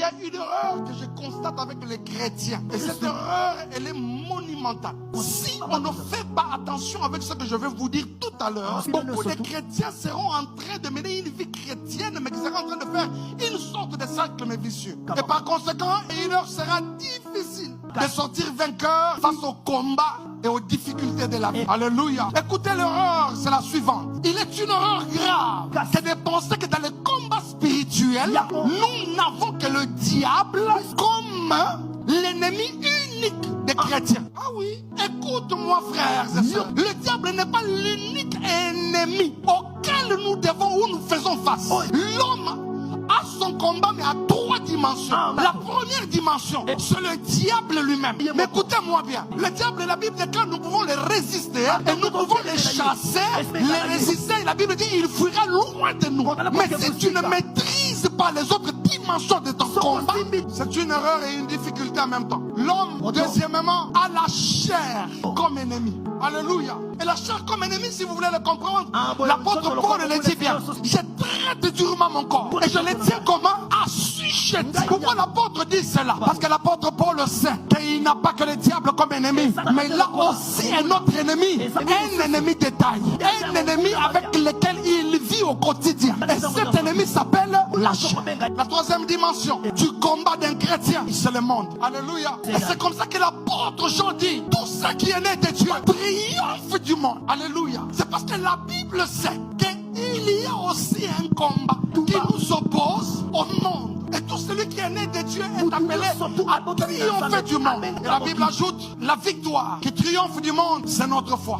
a une erreur que je constate avec les chrétiens. Et cette erreur, elle est monumentale. Si on ne fait pas attention avec ce que je vais vous dire tout à l'heure, beaucoup de chrétiens seront en train de mener une vie chrétienne, mais qui seront en train de faire une sorte de cercle mais vicieux. Et par conséquent, il leur sera difficile de sortir vainqueur face au combat et aux difficultés de la vie. Alléluia. Écoutez, l'erreur, c'est la suivante. Il est une erreur grave que de penser que dans le combat spirituel, nous n'avons que le diable comme l'ennemi unique des chrétiens. Ah oui. Écoute-moi, frères et sœurs. Le diable n'est pas l'unique ennemi auquel nous devons ou nous faisons face. L'homme a son combat, mais à 3 dimensions. La première dimension, c'est le diable lui-même. Mais écoutez-moi bien. Le diable, la Bible déclare, nous pouvons le résister et nous pouvons les chasser, les résister. La Bible dit, il fuira loin de nous. Mais si tu ne maîtrises pas les autres dimensions de ton combat, c'est une erreur et une difficulté en même temps. L'homme, deuxièmement, a la chair comme ennemi. Alléluia. Et la chair comme ennemi, si vous voulez le comprendre, l'apôtre Paul le dit bien. Je traite durement mon corps. Et je le tiens comment? Assujetti. Pourquoi l'apôtre dit cela? Parce que l'apôtre Paul sait qu'il n'a pas que le diable comme ennemi, mais il a aussi un autre ennemi. Un ennemi de taille. Un ennemi avec lequel il vit au quotidien. Et cet ennemi s'appelle la chair. La troisième dimension du combat d'un chrétien, c'est le monde. Alléluia. Et c'est comme ça que l'apôtre Jean dit, tout ce qui est né de Dieu triomphe du monde. Alléluia. C'est parce que la Bible sait qu'il y a aussi un combat qui nous oppose au monde. Et tout celui qui est né de Dieu est appelé à triompher du monde. Et la Bible ajoute, la victoire qui triomphe du monde, c'est notre foi.